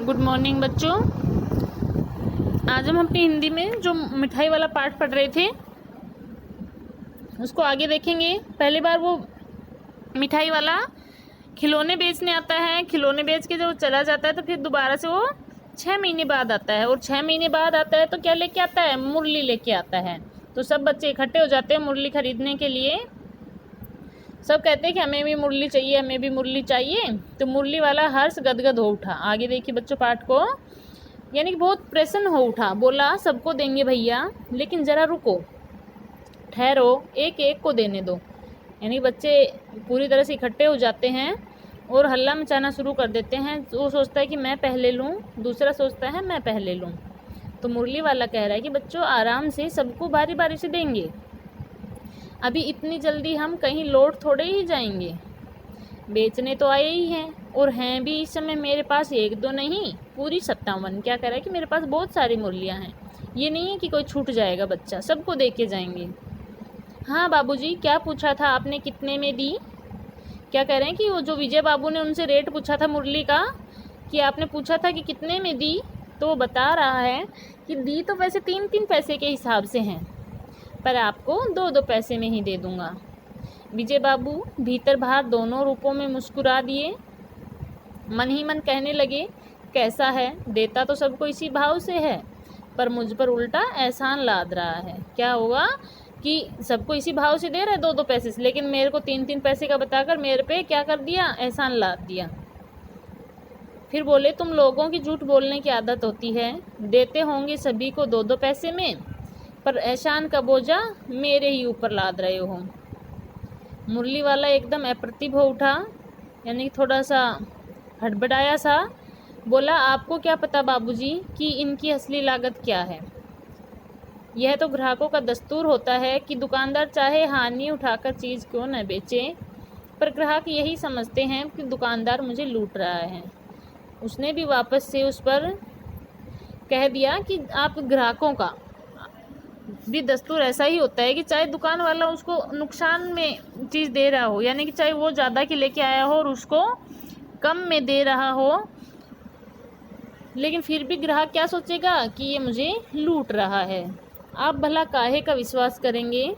Good morning बच्चों। आज हम अपनी हिंदी में जो मिठाई वाला पार्ट पढ़ रहे थे उसको आगे देखेंगे। पहली बार वो मिठाई वाला खिलौने बेचने आता है, खिलौने बेच के जब चला जाता है तो फिर दोबारा से वो 6 महीने बाद आता है, और 6 महीने बाद आता है तो क्या लेके आता है? मुरली लेके आता है। तो सब बच्चे इकट्ठे हो जाते हैं मुरली खरीदने के लिए। सब कहते हैं कि हमें भी मुरली चाहिए, हमें भी मुरली चाहिए। तो मुरली वाला हर्ष गदगद हो उठा। आगे देखिए बच्चों पाठ को, यानी कि बहुत प्रसन्न हो उठा। बोला सबको देंगे भैया, लेकिन ज़रा रुको, ठहरो, एक एक को देने दो। यानी बच्चे पूरी तरह से इकट्ठे हो जाते हैं और हल्ला मचाना शुरू कर देते हैं। वो सोचता है कि मैं पहले लूँ, दूसरा सोचता है मैं पहले लूँ। तो मुरली वाला कह रहा है कि बच्चों आराम से, सबको बारी बारी से देंगे, अभी इतनी जल्दी हम कहीं लौट थोड़े ही जाएंगे। बेचने तो आए ही हैं, और हैं भी इस समय मेरे पास एक दो नहीं, पूरी 57। क्या कह रहा है कि मेरे पास बहुत सारी मुरलियाँ हैं, ये नहीं है कि कोई छूट जाएगा बच्चा, सबको दे के जाएंगे। हाँ बाबूजी, क्या पूछा था आपने, कितने में दी? क्या कह रहे हैं कि वो जो विजय बाबू ने उनसे रेट पूछा था मुरली का, कि आपने पूछा था कि कितने में दी, तो वो बता रहा है कि दी तो वैसे 3-3 पैसे के हिसाब से हैं, पर आपको 2-2 पैसे में ही दे दूंगा। विजय बाबू भीतर बाहर दोनों रूपों में मुस्कुरा दिए। मन ही मन कहने लगे, कैसा है, देता तो सबको इसी भाव से है, पर मुझ पर उल्टा एहसान लाद रहा है। क्या होगा कि सबको इसी भाव से दे रहा है 2-2 पैसे से, लेकिन मेरे को 3-3 पैसे का बताकर मेरे पे क्या कर दिया? एहसान लाद दिया। फिर बोले, तुम लोगों की झूठ बोलने की आदत होती है, देते होंगे सभी को 2-2 पैसे में, पर एहसान का बोझा मेरे ही ऊपर लाद रहे हो। मुरली वाला एकदम अप्रतिभ हो उठा, यानी थोड़ा सा हड़बड़ाया सा। बोला, आपको क्या पता बाबूजी कि इनकी असली लागत क्या है? यह तो ग्राहकों का दस्तूर होता है कि दुकानदार चाहे हानि उठाकर चीज़ क्यों न बेचे, पर ग्राहक यही समझते हैं कि दुकानदार मुझे लूट रहा है। उसने भी वापस से उस पर कह दिया कि आप ग्राहकों का भी दस्तूर ऐसा ही होता है कि चाहे दुकान वाला उसको नुकसान में चीज़ दे रहा हो, यानी कि चाहे वो ज़्यादा की लेके आया हो और उसको कम में दे रहा हो, लेकिन फिर भी ग्राहक क्या सोचेगा कि ये मुझे लूट रहा है। आप भला काहे का विश्वास करेंगे?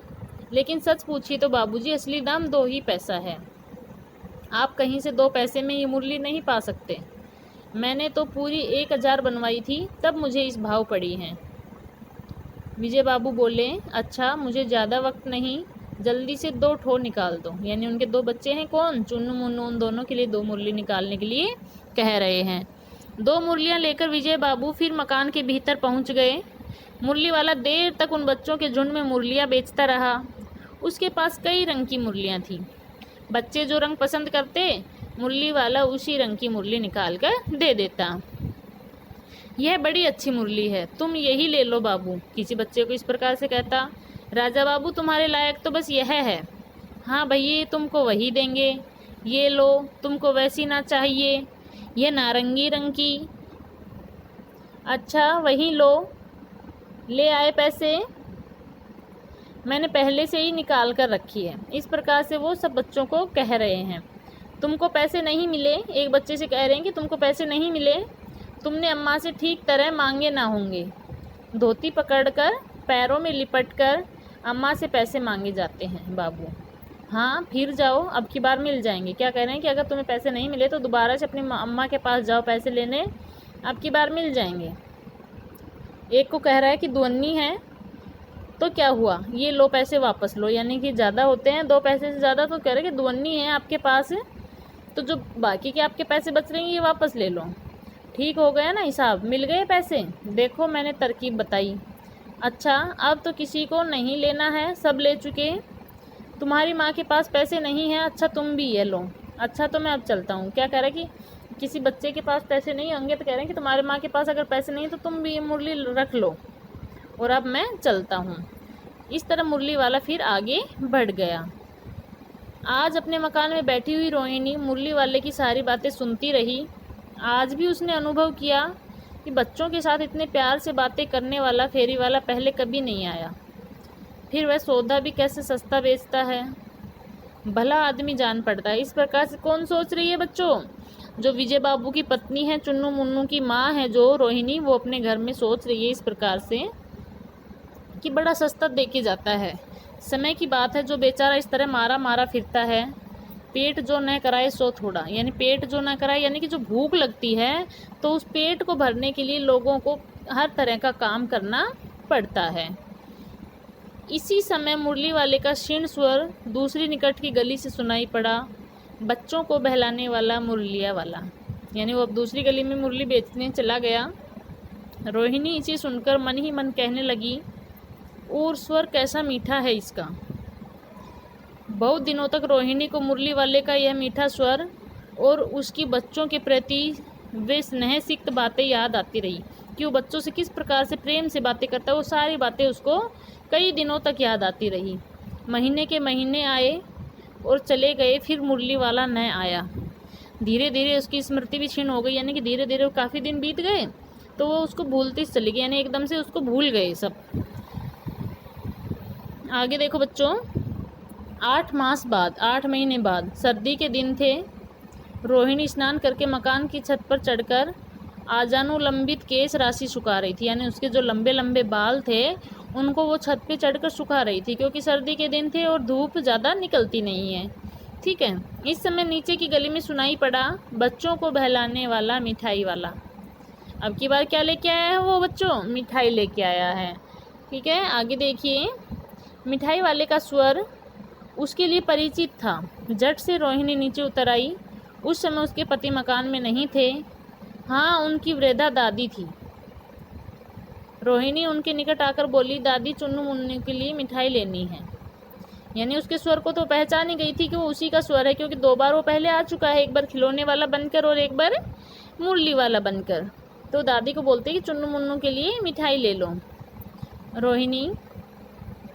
लेकिन सच पूछिए तो बाबूजी, असली दाम 2 ही पैसा है। आप कहीं से 2 पैसे में ये मुरली नहीं पा सकते। मैंने तो पूरी 1000 बनवाई थी, तब मुझे इस भाव पड़ी हैं। विजय बाबू बोले, अच्छा मुझे ज़्यादा वक्त नहीं, जल्दी से 2 ठो निकाल दो। यानी उनके 2 बच्चे हैं, कौन? चुन्नू मुन्नू, उन दोनों के लिए 2 मुरली निकालने के लिए कह रहे हैं। 2 मुरलियाँ लेकर विजय बाबू फिर मकान के भीतर पहुंच गए। मुरली वाला देर तक उन बच्चों के झुंड में मुरलियाँ बेचता रहा। उसके पास कई रंग की मुरलियाँ थीं। बच्चे जो रंग पसंद करते, मुरली वाला उसी रंग की मुरली निकाल कर दे देता। यह बड़ी अच्छी मुरली है, तुम यही ले लो बाबू, किसी बच्चे को इस प्रकार से कहता। राजा बाबू, तुम्हारे लायक तो बस यह है। हाँ भैया, तुमको वही देंगे। ये लो, तुमको वैसी ना चाहिए, यह नारंगी रंग की। अच्छा वही लो, ले आए पैसे, मैंने पहले से ही निकाल कर रखी है। इस प्रकार से वो सब बच्चों को कह रहे हैं। तुमको पैसे नहीं मिले, एक बच्चे से कह रहे हैं कि तुमको पैसे नहीं मिले, तुमने अम्मा से ठीक तरह मांगे ना होंगे। धोती पकड़कर, पैरों में लिपटकर अम्मा से पैसे मांगे जाते हैं बाबू। हाँ फिर जाओ, अब की बार मिल जाएंगे। क्या कह रहे हैं कि अगर तुम्हें पैसे नहीं मिले तो दोबारा से अपनी अम्मा के पास जाओ पैसे लेने, अब की बार मिल जाएंगे। एक को कह रहा है कि दुअन्नी है, तो क्या हुआ, ये लो पैसे वापस लो, यानी कि ज़्यादा होते हैं 2 पैसे से ज़्यादा, तो कह रहे हैं कि दुअन्नी है आपके पास, तो जो बाकी के आपके पैसे बच रहे हैं ये वापस ले लो। ठीक हो गया ना हिसाब, मिल गए पैसे? देखो मैंने तरकीब बताई। अच्छा अब तो किसी को नहीं लेना है, सब ले चुके। तुम्हारी माँ के पास पैसे नहीं हैं, अच्छा तुम भी ये लो। अच्छा तो मैं अब चलता हूँ। क्या कह रहा है कि किसी बच्चे के पास पैसे नहीं होंगे तो कह रहे हैं कि तुम्हारी माँ के पास अगर पैसे नहीं तो तुम भी ये मुरली रख लो, और अब मैं चलता हूँ। इस तरह मुरली वाला फिर आगे बढ़ गया। आज अपने मकान में बैठी हुई रोहिणी मुरली वाले की सारी बातें सुनती रही। आज भी उसने अनुभव किया कि बच्चों के साथ इतने प्यार से बातें करने वाला फेरी वाला पहले कभी नहीं आया। फिर वह सौदा भी कैसे सस्ता बेचता है, भला आदमी जान पड़ता है। इस प्रकार से कौन सोच रही है बच्चों? जो विजय बाबू की पत्नी है, चुन्नू मुन्नू की माँ है जो रोहिणी, वो अपने घर में सोच रही है इस प्रकार से कि बड़ा सस्ता दे के जाता है। समय की बात है, जो बेचारा इस तरह मारा मारा फिरता है, पेट जो न कराए सो थोड़ा, यानी पेट जो न कराए यानी कि जो भूख लगती है तो उस पेट को भरने के लिए लोगों को हर तरह का काम करना पड़ता है। इसी समय मुरली वाले का क्षीण स्वर दूसरी निकट की गली से सुनाई पड़ा, बच्चों को बहलाने वाला मुरलिया वाला, यानी वो अब दूसरी गली में मुरली बेचने चला गया। रोहिणी इसे सुनकर मन ही मन कहने लगी, और स्वर कैसा मीठा है इसका। बहुत दिनों तक रोहिणी को मुरली वाले का यह मीठा स्वर और उसकी बच्चों के प्रति वे स्नेहसिक्त बातें याद आती रही कि वो बच्चों से किस प्रकार से प्रेम से बातें करता है। वो सारी बातें उसको कई दिनों तक याद आती रही। महीने के महीने आए और चले गए, फिर मुरली वाला न आया। धीरे धीरे उसकी स्मृति भी क्षीण हो गई, यानी कि धीरे धीरे काफ़ी दिन बीत गए तो वो उसको भूलती चली गई, यानी एकदम से उसको भूल गए सब। आगे देखो बच्चों, 8 मास बाद, 8 महीने बाद, सर्दी के दिन थे। रोहिणी स्नान करके मकान की छत पर चढ़कर आजानुलंबित केश राशि सुखा रही थी, यानी उसके जो लंबे लंबे बाल थे उनको वो छत पे चढ़कर सुखा रही थी, क्योंकि सर्दी के दिन थे और धूप ज़्यादा निकलती नहीं है। ठीक है। इस समय नीचे की गली में सुनाई पड़ा, बच्चों को बहलाने वाला मिठाई वाला। अब की बार क्या लेके आया है वो बच्चों? मिठाई लेके आया है। ठीक है, आगे देखिए। मिठाई वाले का स्वर उसके लिए परिचित था। झट से रोहिणी नीचे उतर आई। उस समय उसके पति मकान में नहीं थे। हाँ, उनकी वृद्धा दादी थी। रोहिणी उनके निकट आकर बोली, दादी, चुन्नू मुन्नू के लिए मिठाई लेनी है। यानी उसके स्वर को तो पहचान ही गई थी कि वो उसी का स्वर है, क्योंकि 2 बार वो पहले आ चुका है, एक बार खिलौने वाला बनकर और एक बार मुरली वाला बनकर। तो दादी को बोलते कि चुन्नू मुन्नू के लिए मिठाई ले लो। रोहिणी,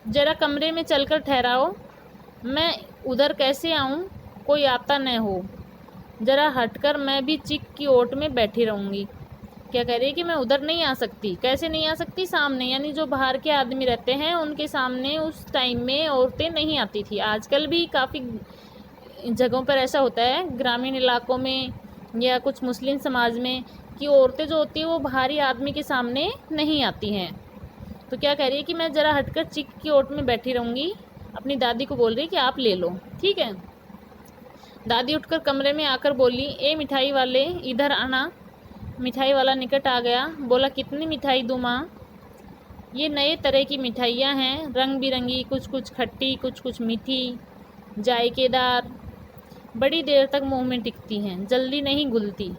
जरा कमरे में चलकर ठहराओ, मैं उधर कैसे आऊँ? कोई आता न हो। ज़रा हटकर मैं भी चिक की ओट में बैठी रहूँगी। क्या कह रही है कि मैं उधर नहीं आ सकती। कैसे नहीं आ सकती? सामने, यानी जो बाहर के आदमी रहते हैं उनके सामने उस टाइम में औरतें नहीं आती थी। आजकल भी काफ़ी जगहों पर ऐसा होता है, ग्रामीण इलाकों में या कुछ मुस्लिम समाज में, कि औरतें जो होती हैं वो बाहरी आदमी के सामने नहीं आती हैं। तो क्या कह रही है कि मैं ज़रा हटकर चिक की ओट में बैठी रहूँगी। अपनी दादी को बोल रही है कि आप ले लो। ठीक है। दादी उठकर कमरे में आकर बोली, ए मिठाई वाले, इधर आना। मिठाई वाला निकट आ गया। बोला, कितनी मिठाई दूँ माँ? ये नए तरह की मिठाइयाँ हैं, रंग बिरंगी, कुछ कुछ खट्टी, कुछ कुछ मीठी, जायकेदार, बड़ी देर तक मुंह में टिकती हैं, जल्दी नहीं घुलती।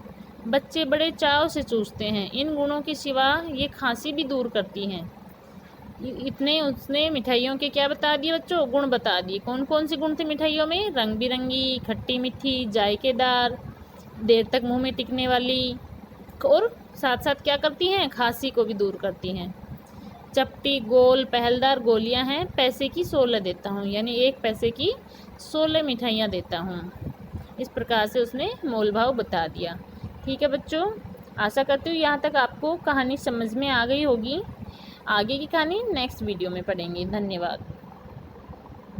बच्चे बड़े चाव से चूसते हैं। इन गुणों के सिवा ये खांसी भी दूर करती हैं। इतने उसने मिठाइयों के क्या बता दिए बच्चों? गुण बता दिए। कौन कौन से गुण थे मिठाइयों में? रंग बिरंगी, खट्टी मीठी, जायकेदार, देर तक मुंह में टिकने वाली, और साथ साथ क्या करती हैं? खांसी को भी दूर करती हैं। चपटी गोल पहलदार गोलियां हैं, पैसे की 16 देता हूँ, यानी 1 पैसे की 16 मिठाइयाँ देता हूँ। इस प्रकार से उसने मोल भाव बता दिया। ठीक है बच्चों, आशा करती हूँ यहाँ तक आपको कहानी समझ में आ गई होगी। आगे की कहानी नेक्स्ट वीडियो में पढ़ेंगे। धन्यवाद।